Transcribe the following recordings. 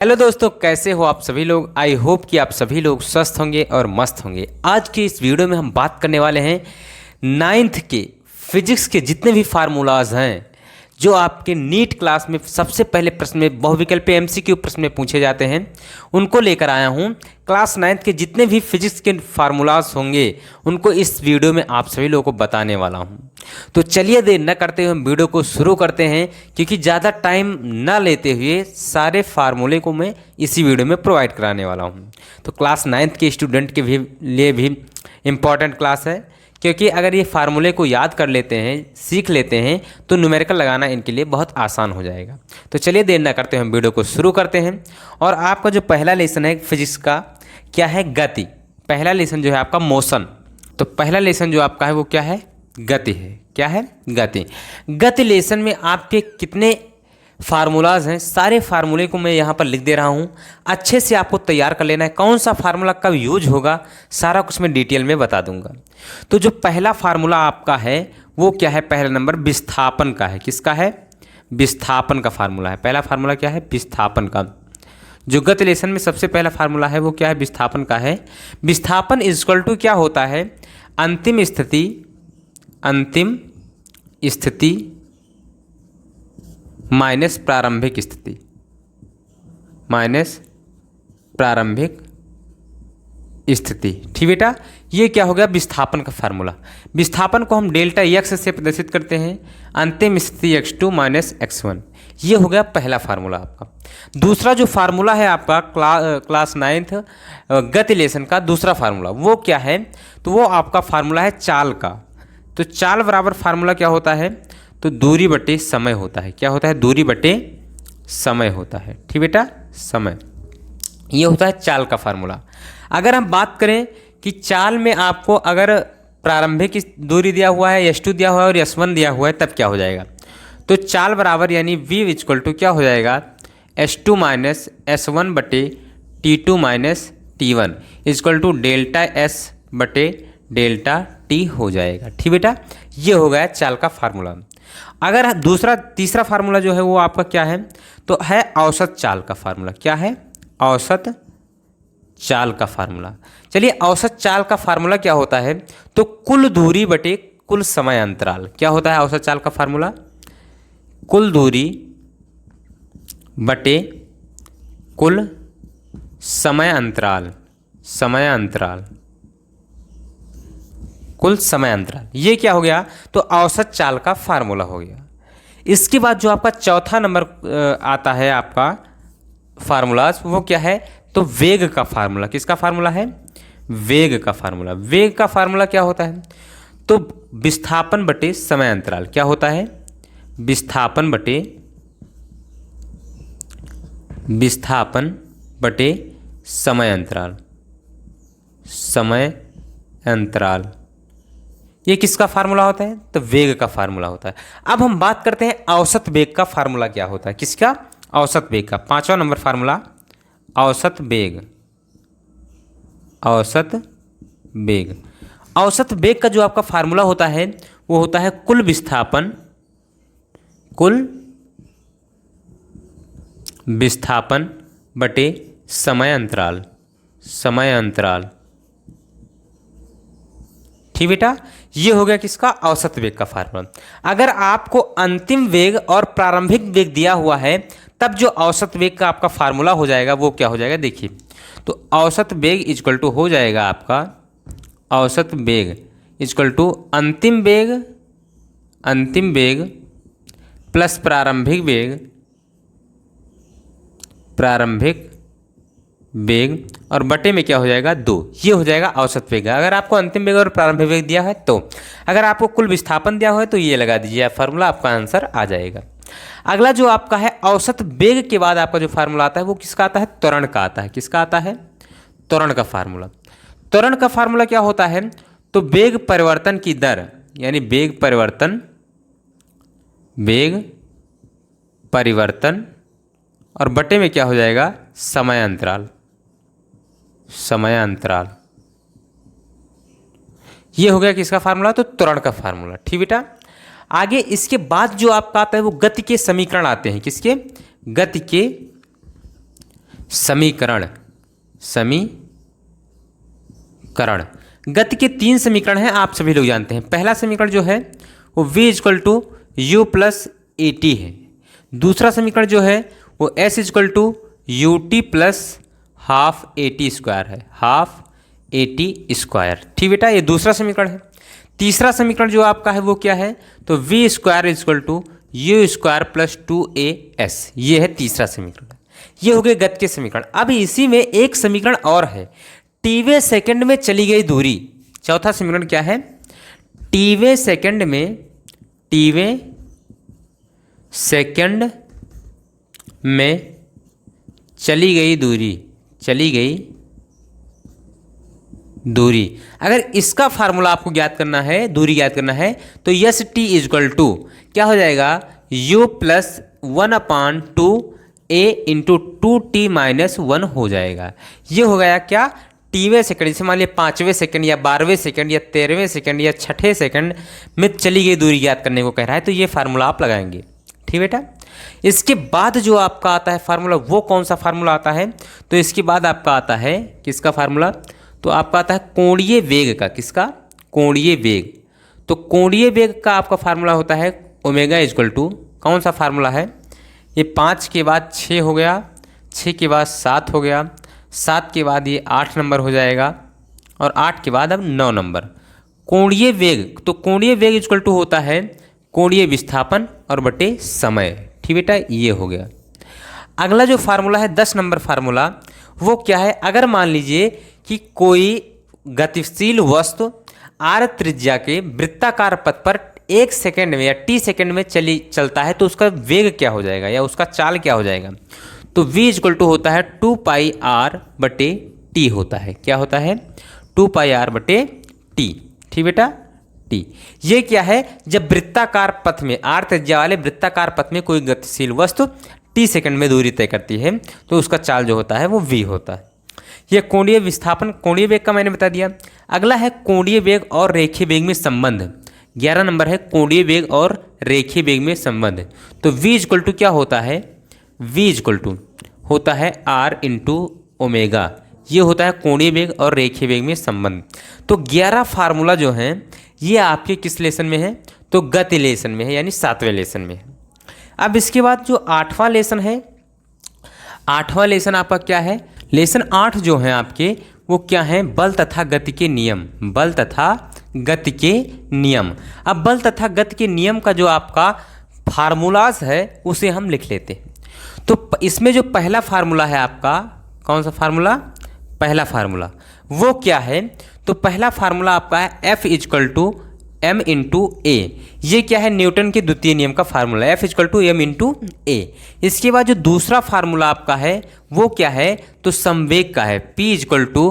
Hello दोस्तों, कैसे हो आप सभी लोग। आई होप कि आप सभी लोग स्वस्थ होंगे और मस्त होंगे। आज की इस वीडियो में हम बात करने वाले हैं नाइन्थ के फिजिक्स के जितने भी फार्मूलाज हैं जो आपके नीट क्लास में सबसे पहले प्रश्न में बहुविकल्पीय एमसीक्यू प्रश्न में पूछे जाते हैं, उनको लेकर आया हूं। क्लास नाइन्थ के जितने भी फिजिक्स के फार्मूलाज होंगे उनको इस वीडियो में आप सभी लोगों को बताने वाला हूं। तो चलिए देर न करते हुए हम वीडियो को शुरू करते हैं, क्योंकि ज़्यादा टाइम न लेते हुए सारे फार्मूले को मैं इसी वीडियो में प्रोवाइड कराने वाला हूं। तो क्लास नाइन्थ के स्टूडेंट के लिए भी इम्पॉर्टेंट क्लास है, क्योंकि अगर ये फार्मूले को याद कर लेते हैं, सीख लेते हैं, तो न्यूमेरिकल लगाना इनके लिए बहुत आसान हो जाएगा। तो चलिए देर न करते हुए हम वीडियो को शुरू करते हैं। और आपका जो पहला लेसन है फिजिक्स का, क्या है? गति। पहला लेसन जो है आपका मोशन। तो पहला लेसन जो आपका है वो क्या है? गति है। क्या है? गति। गति लेसन में आपके कितने फार्मूलाज हैं, सारे फार्मूले को मैं यहाँ पर लिख दे रहा हूँ। अच्छे से आपको तैयार कर लेना है, कौन सा फार्मूला कब यूज होगा सारा कुछ मैं डिटेल में बता दूंगा। तो जो पहला फार्मूला आपका है वो क्या है? पहला नंबर विस्थापन का है। किसका है? विस्थापन का फार्मूला है। पहला फार्मूला क्या है? विस्थापन का। जो गति लेसन में सबसे पहला फार्मूला है वो क्या है? विस्थापन का है। विस्थापन इक्वल टू क्या होता है? अंतिम स्थिति माइनस प्रारंभिक स्थिति ठीक बेटा, ये क्या हो गया? विस्थापन का फार्मूला। विस्थापन को हम डेल्टा एक्स से प्रदर्शित करते हैं, अंतिम स्थिति x2 माइनस x1। ये हो गया पहला फार्मूला आपका। दूसरा जो फार्मूला है आपका क्लास नाइन्थ गति लेसन का दूसरा फार्मूला वो क्या है? तो वो आपका फार्मूला है चाल का। तो चाल बराबर फार्मूला क्या होता है? तो दूरी बटे समय होता है। क्या होता है? दूरी बटे समय होता है। ठीक बेटा, समय। ये होता है चाल का फार्मूला। अगर हम बात करें कि चाल में आपको अगर प्रारंभिक दूरी दिया हुआ है, s2 दिया हुआ है और s1 दिया हुआ है, तब क्या हो जाएगा? तो चाल बराबर यानी v इक्वल टू क्या हो जाएगा? s2 माइनस s1 बटे t2 minus t1 equal to delta s बटे डेल्टा t हो जाएगा। ठीक बेटा, ये हो गया चाल का फार्मूला। अगर तीसरा फार्मूला जो है वो आपका क्या है? तो है औसत चाल का फार्मूला। क्या है? औसत चाल का फार्मूला। चलिए, औसत चाल का फार्मूला क्या होता है? तो कुल दूरी बटे कुल समय अंतराल। क्या होता है औसत चाल का फार्मूला? कुल दूरी बटे कुल समय अंतराल कुल समय अंतराल। ये क्या हो गया? तो औसत चाल का फार्मूला हो गया। इसके बाद जो आपका चौथा नंबर आता है आपका फार्मूलाज, वो क्या है? तो वेग का फार्मूला। किसका फार्मूला है? वेग का फार्मूला। वेग का फार्मूला क्या होता है? तो विस्थापन बटे समय अंतराल। क्या होता है? विस्थापन बटे समय अंतराल। ये किसका फार्मूला होता है? तो वेग का फार्मूला होता है। अब हम बात करते हैं औसत वेग का फार्मूला क्या होता है। किसका? औसत वेग का। पांचवा नंबर फार्मूला औसत वेग। औसत वेग का जो आपका फार्मूला होता है वो होता है कुल विस्थापन बटे समय अंतराल। ठीक बेटा, ये हो गया किसका? औसत वेग का फार्मूला। अगर आपको अंतिम वेग और प्रारंभिक वेग दिया हुआ है, तब जो औसत वेग का आपका फार्मूला हो जाएगा वो क्या हो जाएगा? देखिए, तो औसत वेग इक्वल टू हो जाएगा आपका औसत वेग इक्वल टू अंतिम वेग प्लस प्रारंभिक वेग और बटे में क्या हो जाएगा? 2। ये हो जाएगा औसत वेग। अगर आपको अंतिम वेग और प्रारंभिक वेग दिया है तो, अगर आपको कुल विस्थापन दिया हुआ है तो ये लगा दीजिए फार्मूला, आपका आंसर आ जाएगा। अगला जो आपका है औसत वेग के बाद आपका जो फार्मूला आता है वो किसका आता है? त्वरण का आता है। किसका आता है? त्वरण का फार्मूला। त्वरण का फार्मूला क्या होता है? तो वेग परिवर्तन की दर, यानी वेग परिवर्तन और बटे में क्या हो जाएगा? समय अंतराल। ये हो गया किसका फार्मूला? तो त्वरण का फार्मूला। ठीक बेटा, आगे इसके बाद जो आपका आता है वो गति के समीकरण आते हैं। किसके? गति के समीकरण। समीकरण गति के 3 समीकरण हैं, आप सभी लोग जानते हैं। पहला समीकरण जो है वो v is equal to u plus a t है। दूसरा समीकरण जो है वो s is equal to u t plus half a t square है, हाफ ए टी स्क्वायर। ठीक बेटा, ये दूसरा समीकरण है। तीसरा समीकरण जो आपका है वो क्या है, तो v square is equal to u square plus 2as, ये है तीसरा समीकरण। ये हो गए गति के समीकरण। अब इसी में एक समीकरण और है, टीवे सेकंड में चली गई दूरी। चौथा समीकरण क्या है, टीवे सेकंड में चली गई दूरी। अगर इसका फार्मूला आपको ज्ञात करना है, दूरी ज्ञात करना है, तो यस टी इजक्वल टू क्या हो जाएगा, u plus 1/2 a into 2t minus 1 हो जाएगा। ये हो गया क्या, टीवें सेकंड, जैसे मान लिया 5वें सेकंड या 12वें सेकंड या 13वें सेकंड या 6ठे सेकंड में चली गई दूरी ज्ञात करने को कह रहा है, तो ये फार्मूला आप लगाएंगे। ठीक बेटा, इसके बाद जो आपका आता है फार्मूला, वो कौन सा फार्मूला आता है, तो इसके बाद आपका आता है किसका फार्मूला, तो आपका आता है कोणीय वेग का। किसका, कोणीय वेग। तो कोणीय वेग का आपका फार्मूला होता है ओमेगा इजक्वल टू, कौन सा फार्मूला है, ये 5 के बाद 6 हो गया, 6 के बाद 7 हो गया, 7 के बाद ये 8 नंबर हो जाएगा, और 8 के बाद अब 9 नंबर। कोणीय वेग, तो कोणीय वेग इजक्वल टू होता है कोणीय विस्थापन और बटे समय। ठीक बेटा, ये हो गया। अगला जो फार्मूला है 10 नंबर फार्मूला, वो क्या है, अगर मान लीजिए कि कोई गतिशील वस्तु आर त्रिज्या के वृत्ताकार पथ पर 1 सेकंड में या t सेकंड में चलता है, तो उसका वेग क्या हो जाएगा या उसका चाल क्या हो जाएगा, तो v इजक्वल टू होता है 2πr बटे टी होता है। क्या होता है, 2πr बटे टी। ठीक बेटा, टी। ये क्या है, जब वृत्ताकार पथ में, आर त्रिज्या वाले वृत्ताकार पथ में कोई गतिशील वस्तु t सेकंड में दूरी तय करती है, तो उसका चाल जो होता है वो v होता है। यह कोणीय विस्थापन, कोणीय वेग का मैंने बता दिया। अगला है कोणीय वेग और रेखीय वेग में संबंध। 11 नंबर है कोणीय वेग और रेखीय वेग में संबंध। तो v इजक्वल टू क्या होता है, v इजक्वल टू होता है r इंटू ओमेगा। ये होता है कोणीय वेग और रेखीय वेग में संबंध। तो 11 फार्मूला जो हैं ये आपके किस लेसन में है, तो गति लेसन में है, यानी 7वें लेसन में है। अब इसके बाद जो 8वां लेसन है, 8वां लेसन आपका क्या है, लेसन 8 जो है आपके वो क्या है, बल तथा गति के नियम। बल तथा गति के नियम। अब बल तथा गति के नियम का जो आपका फार्मूलाज है उसे हम लिख लेते हैं। तो इसमें जो पहला फार्मूला है आपका, कौन सा फार्मूला, पहला फार्मूला वो क्या है, तो पहला फार्मूला आपका है F is equal to m into a. ये क्या है, न्यूटन के द्वितीय नियम का formula, F is equal to m into a. इसके बाद जो दूसरा फार्मूला आपका है वो क्या है, तो संवेग का है, P is equal to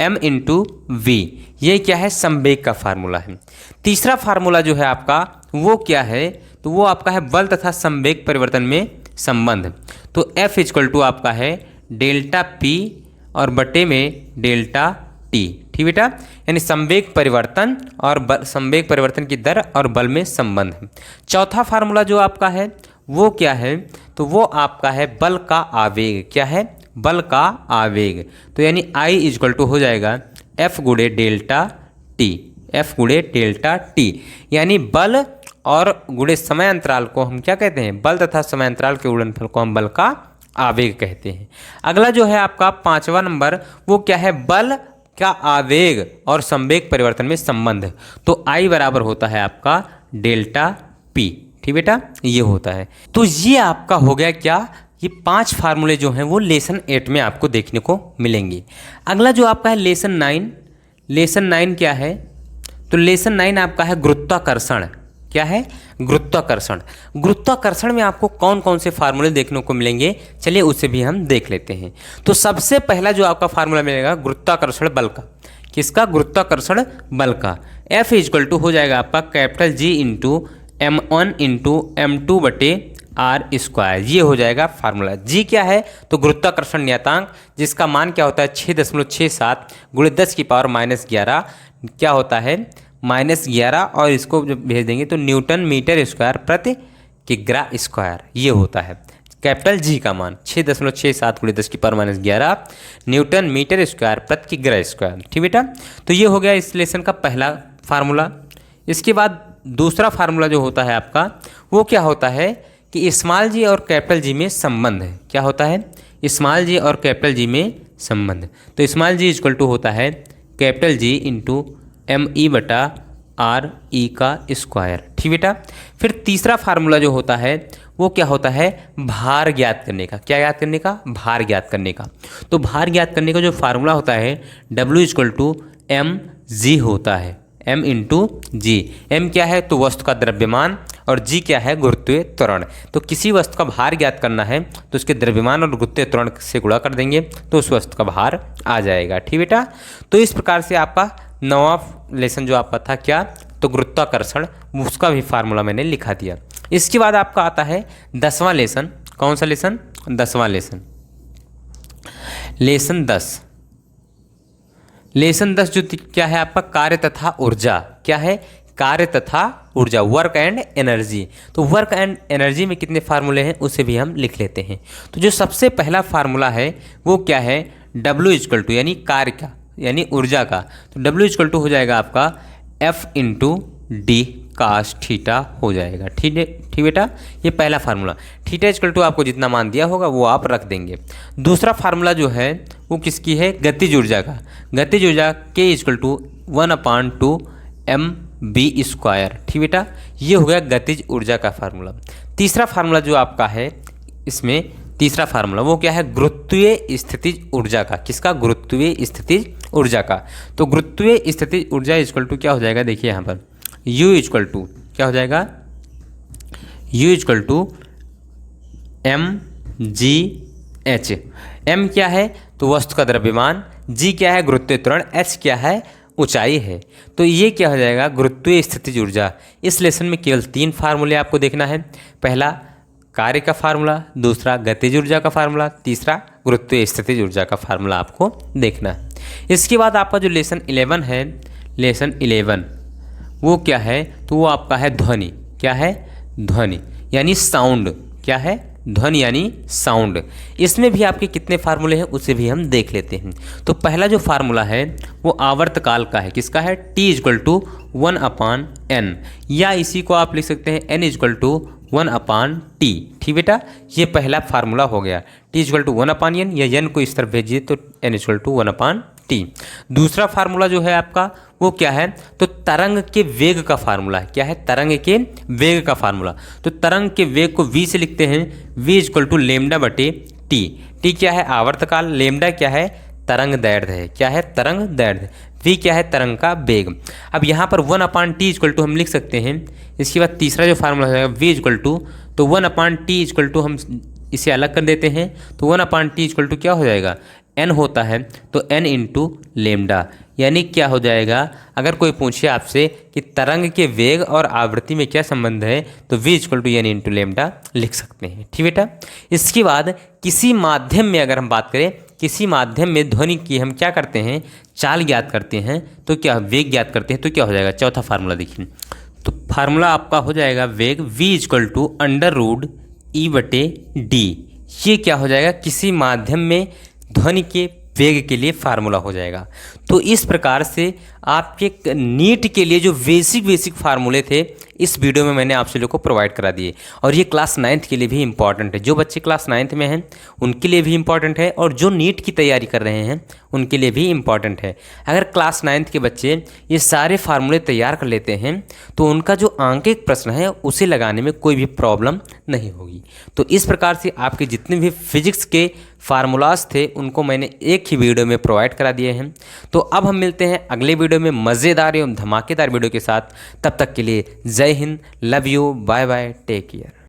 m into v. ये क्या है, संवेग का फार्मूला है। तीसरा फार्मूला जो है आपका वो क्या है, तो वो आपका है बल तथा संवेग परिवर्तन में संबंध। तो F इजक्वल टू आपका है डेल्टा P और बटे में डेल्टा टी। ठीक बेटा, यानी संवेग परिवर्तन और संवेग परिवर्तन की दर और बल में संबंध है। चौथा फार्मूला जो आपका है वो क्या है, तो वो आपका है बल का आवेग। क्या है, बल का आवेग। तो यानी I इजक्वल टू हो जाएगा F गुणे डेल्टा टी, F गुणे डेल्टा टी। यानी बल और गुणे समय अंतराल को हम क्या कहते हैं, बल तथा समय अंतराल के गुणनफल को हम बल का आवेग कहते हैं। अगला जो है आपका 5वां नंबर वो क्या है, बल का आवेग और संवेग परिवर्तन में संबंध। तो I बराबर होता है आपका डेल्टा P। ठीक बेटा, ये होता है। तो ये आपका हो गया क्या, ये 5 फार्मूले जो हैं वो लेसन 8 में आपको देखने को मिलेंगे। अगला जो आपका है लेसन 9। लेसन 9 क्या है, तो लेसन 9 आपका है गुरुत्वाकर्षण। क्या है, गुरुत्वाकर्षण। गुरुत्वाकर्षण में आपको कौन कौन से फार्मूले देखने को मिलेंगे, चलिए उसे भी हम देख लेते हैं। तो सबसे पहला जो आपका फार्मूला मिलेगा गुरुत्वाकर्षण बल का। किसका, गुरुत्वाकर्षण बल का। F इजक्वल टू हो जाएगा आपका capital G into M1 into M2 बटे आर स्क्वायर। ये हो जाएगा फार्मूला। G क्या है, तो गुरुत्वाकर्षण नियतांक, जिसका मान क्या होता है 6.67 गुणे 10 की पावर -11 क्या होता है -11, और इसको जब भेज देंगे तो न्यूटन मीटर स्क्वायर प्रति किग्रा स्क्वायर ये होता है। कैपिटल जी का मान 6.67 × 10⁻11 न्यूटन मीटर स्क्वायर प्रति ग्रह स्क्वायर। ठीक बेटा, तो ये हो गया इस लेसन का पहला फार्मूला। इसके बाद दूसरा फार्मूला जो होता है आपका वो क्या होता है कि स्मॉल जी और कैपिटल जी में संबंध है। क्या होता है? स्मॉल जी और कैपिटल जी में संबंध। तो स्मॉल जी इक्वल टू होता है कैपिटल जी इंटू ME/RE का स्क्वायर। ठीक बेटा, फिर तीसरा फार्मूला जो होता है वो क्या होता है? भार ज्ञात करने का। क्या ज्ञात करने का? भार ज्ञात करने का। तो भार ज्ञात करने का जो फार्मूला होता है W=mg होता है, m × g। m क्या है? तो वस्तु का द्रव्यमान, और g क्या है? गुरुत्वीय त्वरण। तो किसी वस्तु का भार ज्ञात करना है तो उसके द्रव्यमान और गुरुत्वीय त्वरण से गुणा कर देंगे तो उस वस्तु का भार आ जाएगा। ठीक बेटा, तो इस प्रकार से आपका 9वां लेसन जो आपका था क्या? तो गुरुत्वाकर्षण, उसका भी फार्मूला मैंने लिखा दिया। इसके बाद आपका आता है 10वां लेसन। कौन सा लेसन? 10वां लेसन। लेसन 10। लेसन 10 जो क्या है आपका? कार्य तथा ऊर्जा। क्या है? कार्य तथा ऊर्जा, वर्क एंड एनर्जी। तो वर्क एंड एनर्जी में कितने फार्मूले हैं उसे भी हम लिख लेते हैं। तो जो सबसे पहला फार्मूला है वो क्या है? W यानी कार्य का, यानी ऊर्जा का। तो W हो जाएगा आपका F × D cos थीटा हो जाएगा। ठीक है, ठीक बेटा, ये पहला फार्मूला। थीटा आपको जितना मान दिया होगा वो आप रख देंगे। दूसरा फार्मूला जो है वो किसकी है? गतिज ऊर्जा का। गतिज ऊर्जा K = 1/2 mv²। ठीक बेटा, ये हो गया गतिज ऊर्जा का फार्मूला। तीसरा फार्मूला जो आपका है इसमें, तीसरा फार्मूला वो क्या है? गुरुत्वीय स्थितिज ऊर्जा का। किसका? गुरुत्वीय स्थितिज ऊर्जा का। तो गुरुत्वीय स्थितिज ऊर्जा इक्वल टू क्या हो जाएगा? देखिए यहाँ पर U = क्या हो जाएगा? U = mgh। m क्या है? तो वस्तु का द्रव्यमान, g क्या है? गुरुत्वीय त्वरण, h क्या है? ऊंचाई है। तो ये क्या हो जाएगा? गुरुत्वीय स्थितिज ऊर्जा। इस लेसन में केवल 3 फार्मूले आपको देखना है। पहला कार्य का फार्मूला, दूसरा गतिज ऊर्जा का फार्मूला, तीसरा गुरुत्वीय स्थितिज ऊर्जा का फार्मूला आपको देखना है। इसके बाद आपका जो लेसन 11 है, लेसन 11 वो क्या है? तो वो आपका है ध्वनि। क्या है? ध्वनि यानी साउंड। क्या है? ध्वनि यानी साउंड। इसमें भी आपके कितने फार्मूले हैं उसे भी हम देख लेते हैं। तो पहला जो फार्मूला है वो आवर्तकाल का है। किसका है? T = 1/n, या इसी को आप लिख सकते हैं n = 1/t। ठीक बेटा, ये पहला फार्मूला हो गया। T = 1/n, या n को इस तरफ भेजिए तो n = 1/t। दूसरा फार्मूला जो है आपका वो क्या है? तो तरंग के वेग का फार्मूला है। क्या है? तरंग के वेग का फार्मूला। तो तरंग के वेग को v से लिखते हैं, v = λ/t। t क्या है? आवर्तकाल। लैम्डा क्या है? तरंग दैर्ध्य है। क्या है? तरंग दैर्ध्य। v क्या है? तरंग का वेग। अब यहाँ पर 1/t = हम लिख सकते हैं। इसके बाद तीसरा जो फार्मूला है v = तो 1/t = हम इसे अलग कर देते हैं। तो 1/t = क्या हो जाएगा? n होता है तो n × लैम्डा, यानी क्या हो जाएगा? अगर कोई पूछे आपसे कि तरंग के वेग और आवृत्ति में क्या संबंध है तो v = n × लैम्डा लिख सकते हैं। ठीक बेटा, इसके बाद किसी माध्यम में अगर हम बात करें, किसी माध्यम में ध्वनि की हम क्या करते हैं? चाल ज्ञात करते हैं। तो क्या वेग ज्ञात करते हैं तो क्या हो जाएगा? चौथा फार्मूला देखिए, तो फार्मूला आपका हो जाएगा वेग v = √E/d। ये क्या हो जाएगा? किसी माध्यम में ध्वनि के वेग के लिए फार्मूला हो जाएगा। तो इस प्रकार से आपके नीट के लिए जो बेसिक फार्मूले थे इस वीडियो में मैंने आप सभी लोगों को प्रोवाइड करा दिए, और ये क्लास 9th के लिए भी इम्पॉर्टेंट है। जो बच्चे क्लास 9th में हैं उनके लिए भी इम्पॉर्टेंट है, और जो नीट की तैयारी कर रहे हैं उनके लिए भी इम्पॉर्टेंट है। अगर क्लास 9th के बच्चे ये सारे फार्मूले तैयार कर लेते हैं तो उनका जो आंकिक प्रश्न है उसे लगाने में कोई भी प्रॉब्लम नहीं होगी। तो इस प्रकार से आपके जितने भी फिजिक्स के फार्मूलाज थे उनको मैंने एक ही वीडियो में प्रोवाइड करा दिए हैं। तो अब हम मिलते हैं अगले वीडियो में मज़ेदार एवं धमाकेदार वीडियो के साथ। तब तक के लिए जय हिंद, love you, bye bye, take care.